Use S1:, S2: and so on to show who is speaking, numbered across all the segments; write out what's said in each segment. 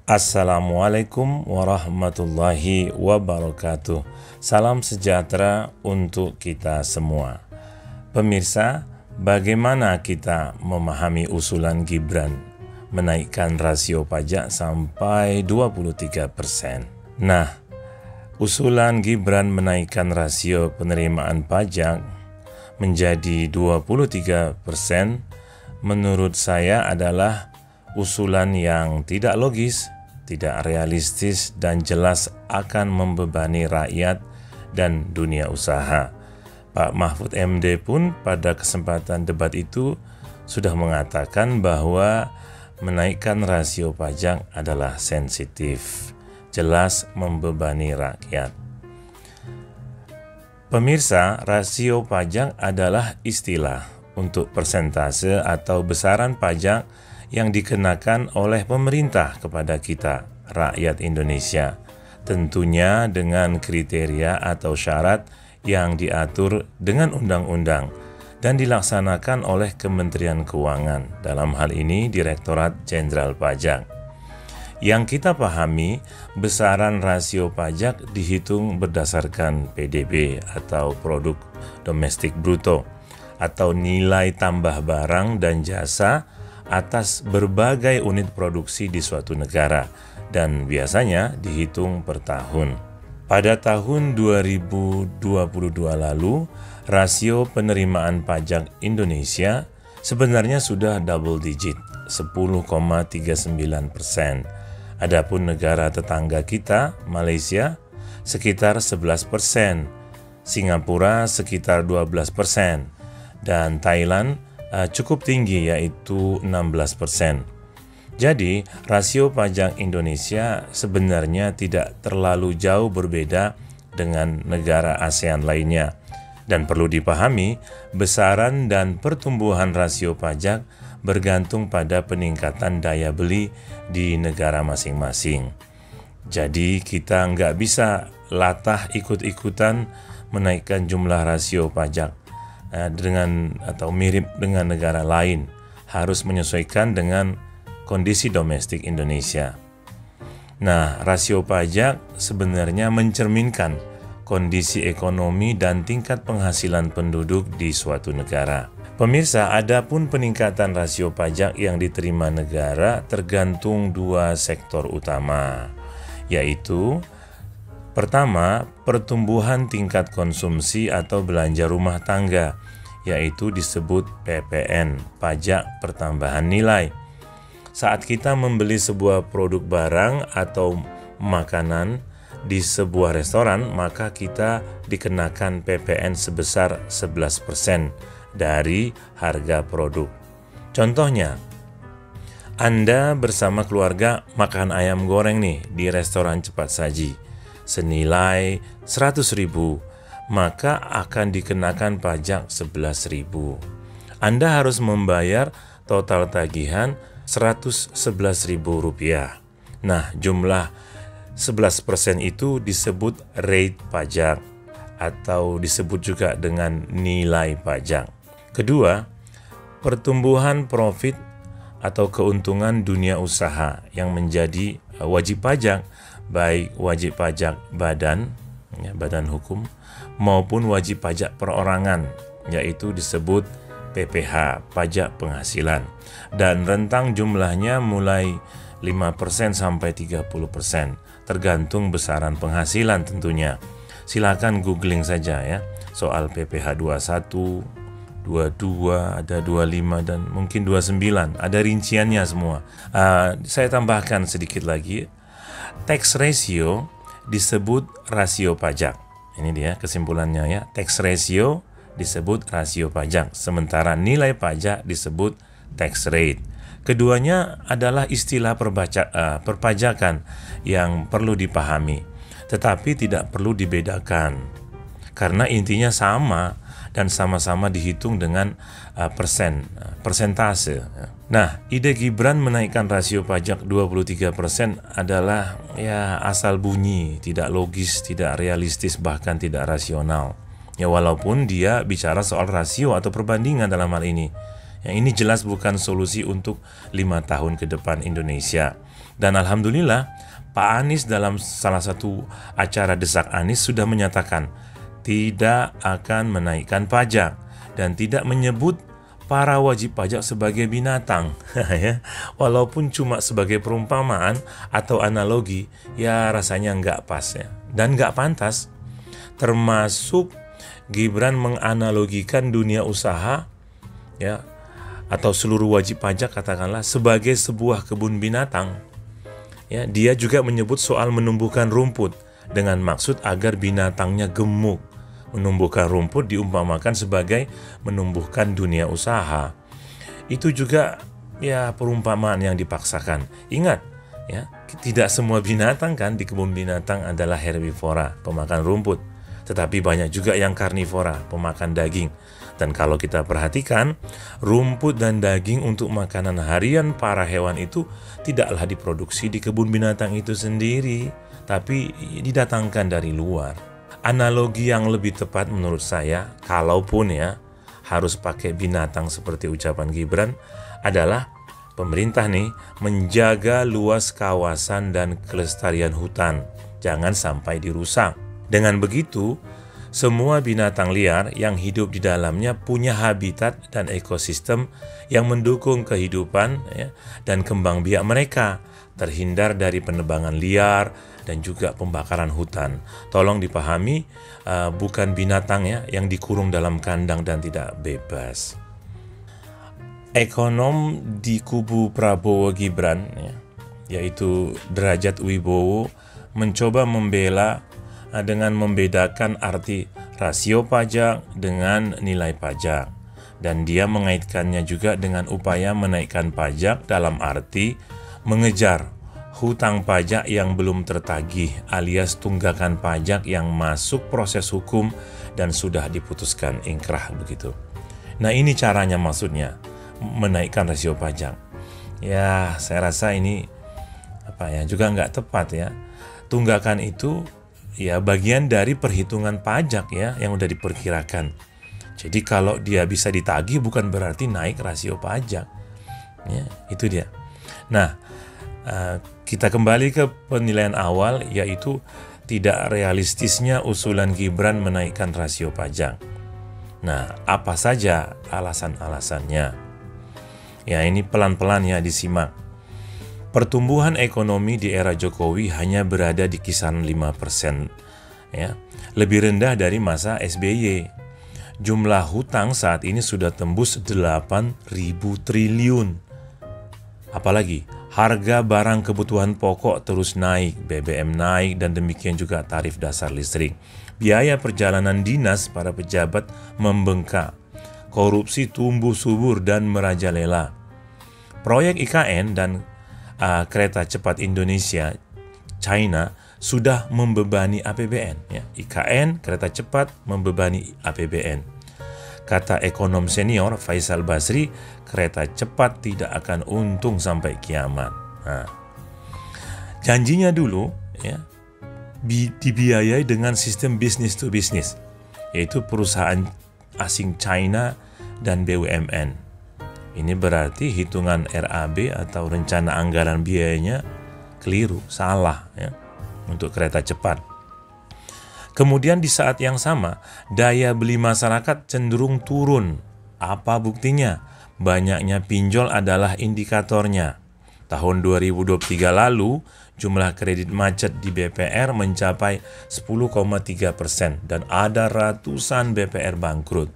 S1: Assalamualaikum warahmatullahi wabarakatuh. Salam sejahtera untuk kita semua. Pemirsa, bagaimana kita memahami usulan Gibran menaikkan rasio pajak sampai 23%? Nah, usulan Gibran menaikkan rasio penerimaan pajak menjadi 23% menurut saya adalah usulan yang tidak logis, tidak realistis, dan jelas akan membebani rakyat dan dunia usaha. Pak Mahfud MD pun pada kesempatan debat itu sudah mengatakan bahwa menaikkan rasio pajak adalah sensitif, jelas membebani rakyat. Pemirsa, rasio pajak adalah istilah untuk persentase atau besaran pajak yang dikenakan oleh pemerintah kepada kita, rakyat Indonesia, tentunya dengan kriteria atau syarat yang diatur dengan undang-undang dan dilaksanakan oleh Kementerian Keuangan, dalam hal ini Direktorat Jenderal Pajak. Yang kita pahami, besaran rasio pajak dihitung berdasarkan PDB atau Produk Domestik Bruto, atau nilai tambah barang dan jasa atas berbagai unit produksi di suatu negara, dan biasanya dihitung per tahun. Pada tahun 2022 lalu, rasio penerimaan pajak Indonesia sebenarnya sudah double digit, 10,39%. Adapun negara tetangga kita, Malaysia, sekitar 11%, Singapura sekitar 12%, dan Thailand cukup tinggi yaitu 16%. Jadi, rasio pajak Indonesia sebenarnya tidak terlalu jauh berbeda dengan negara ASEAN lainnya. Dan perlu dipahami, besaran dan pertumbuhan rasio pajak bergantung pada peningkatan daya beli di negara masing-masing. Jadi, kita nggak bisa latah ikut-ikutan menaikkan jumlah rasio pajak dengan atau mirip dengan negara lain, harus menyesuaikan dengan kondisi domestik Indonesia. Nah, rasio pajak sebenarnya mencerminkan kondisi ekonomi dan tingkat penghasilan penduduk di suatu negara. Pemirsa, adapun peningkatan rasio pajak yang diterima negara tergantung dua sektor utama, yaitu pertama, pertumbuhan tingkat konsumsi atau belanja rumah tangga, yaitu disebut PPN, pajak pertambahan nilai. Saat kita membeli sebuah produk barang atau makanan di sebuah restoran, maka kita dikenakan PPN sebesar 11% dari harga produk. Contohnya, Anda bersama keluarga makan ayam goreng nih di restoran cepat saji senilai 100.000, maka akan dikenakan pajak 11.000. Anda harus membayar total tagihan Rp111.000. Nah, jumlah 11% itu disebut rate pajak atau disebut juga dengan nilai pajak. Kedua, pertumbuhan profit atau keuntungan dunia usaha yang menjadi wajib pajak, baik wajib pajak badan hukum maupun wajib pajak perorangan, yaitu disebut PPH, pajak penghasilan, dan rentang jumlahnya mulai 5% sampai 30%, tergantung besaran penghasilan tentunya. Silakan googling saja ya, soal PPH 21, 22, ada 25 dan mungkin 29, ada rinciannya semua. Saya tambahkan sedikit lagi. Tax ratio disebut rasio pajak. Ini dia kesimpulannya ya. Tax ratio disebut rasio pajak, sementara nilai pajak disebut tax rate. Keduanya adalah istilah perpajakan yang perlu dipahami, tetapi tidak perlu dibedakan, karena intinya sama dan sama-sama dihitung dengan persentase. Nah, ide Gibran menaikkan rasio pajak 23% adalah ya asal bunyi, tidak logis, tidak realistis, bahkan tidak rasional. Ya, walaupun dia bicara soal rasio atau perbandingan dalam hal ini. Yang ini jelas bukan solusi untuk 5 tahun ke depan Indonesia. Dan alhamdulillah, Pak Anies dalam salah satu acara Desak Anies sudah menyatakan tidak akan menaikkan pajak dan tidak menyebut para wajib pajak sebagai binatang. Ya, walaupun cuma sebagai perumpamaan atau analogi, ya rasanya nggak pas ya, dan nggak pantas. Termasuk Gibran menganalogikan dunia usaha ya, atau seluruh wajib pajak katakanlah sebagai sebuah kebun binatang. Ya, dia juga menyebut soal menumbuhkan rumput dengan maksud agar binatangnya gemuk. Menumbuhkan rumput diumpamakan sebagai menumbuhkan dunia usaha. Itu juga ya perumpamaan yang dipaksakan. Ingat ya, tidak semua binatang kan di kebun binatang adalah herbivora, pemakan rumput. Tetapi banyak juga yang karnivora, pemakan daging. Dan kalau kita perhatikan, rumput dan daging untuk makanan harian para hewan itu tidaklah diproduksi di kebun binatang itu sendiri, tapi didatangkan dari luar. Analogi yang lebih tepat menurut saya, kalaupun ya harus pakai binatang seperti ucapan Gibran, adalah pemerintah nih menjaga luas kawasan dan kelestarian hutan, jangan sampai dirusak. Dengan begitu, semua binatang liar yang hidup di dalamnya punya habitat dan ekosistem yang mendukung kehidupan ya, dan kembang biak mereka, terhindar dari penebangan liar dan juga pembakaran hutan. Tolong dipahami, bukan binatang ya yang dikurung dalam kandang dan tidak bebas. Ekonom di kubu Prabowo Gibran ya, yaitu Derajat Wibowo, mencoba membela dengan membedakan arti rasio pajak dengan nilai pajak, dan dia mengaitkannya juga dengan upaya menaikkan pajak dalam arti mengejar hutang pajak yang belum tertagih alias tunggakan pajak yang masuk proses hukum dan sudah diputuskan ingkrah begitu. Nah, ini caranya maksudnya menaikkan rasio pajak. Ya, saya rasa ini juga nggak tepat ya. Tunggakan itu ya bagian dari perhitungan pajak ya yang udah diperkirakan. Jadi kalau dia bisa ditagih bukan berarti naik rasio pajak. Ya, itu dia. Nah, kita kembali ke penilaian awal, yaitu tidak realistisnya usulan Gibran menaikkan rasio pajak. Nah, apa saja alasan-alasannya? Ya, ini pelan-pelan ya disimak. Pertumbuhan ekonomi di era Jokowi hanya berada di kisaran 5%, ya, lebih rendah dari masa SBY. Jumlah hutang saat ini sudah tembus 8.000 triliun. Apalagi, harga barang kebutuhan pokok terus naik, BBM naik, dan demikian juga tarif dasar listrik. Biaya perjalanan dinas para pejabat membengkak. Korupsi tumbuh subur dan merajalela. Proyek IKN dan kereta cepat Indonesia China sudah membebani APBN ya. IKN kereta cepat membebani APBN. Kata ekonom senior Faisal Basri, kereta cepat tidak akan untung sampai kiamat. Nah, janjinya dulu ya dibiayai dengan sistem business to business, yaitu perusahaan asing China dan BUMN. Ini berarti hitungan RAB atau rencana anggaran biayanya keliru, salah ya, untuk kereta cepat. Kemudian di saat yang sama, daya beli masyarakat cenderung turun. Apa buktinya? Banyaknya pinjol adalah indikatornya. Tahun 2023 lalu, jumlah kredit macet di BPR mencapai 10,3% dan ada ratusan BPR bangkrut.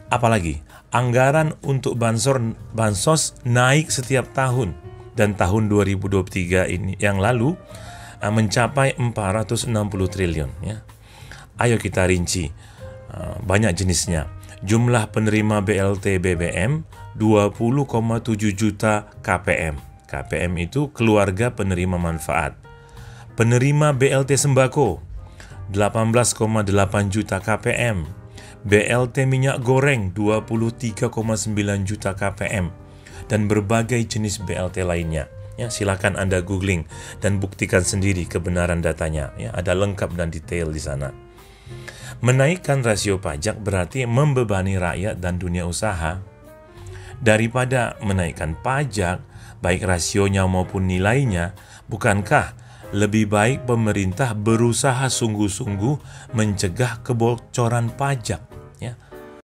S1: Apalagi, anggaran untuk bansos naik setiap tahun, dan tahun 2023 ini yang lalu mencapai 460 triliun ya. Ayo kita rinci, banyak jenisnya. Jumlah penerima BLT BBM 20,7 juta KPM. KPM itu keluarga penerima manfaat. Penerima BLT sembako 18,8 juta KPM. BLT minyak goreng 23,9 juta KPM, dan berbagai jenis BLT lainnya. Ya, silakan Anda googling dan buktikan sendiri kebenaran datanya. Ya, ada lengkap dan detail di sana. Menaikkan rasio pajak berarti membebani rakyat dan dunia usaha. Daripada menaikkan pajak, baik rasionya maupun nilainya, bukankah lebih baik pemerintah berusaha sungguh-sungguh mencegah kebocoran pajak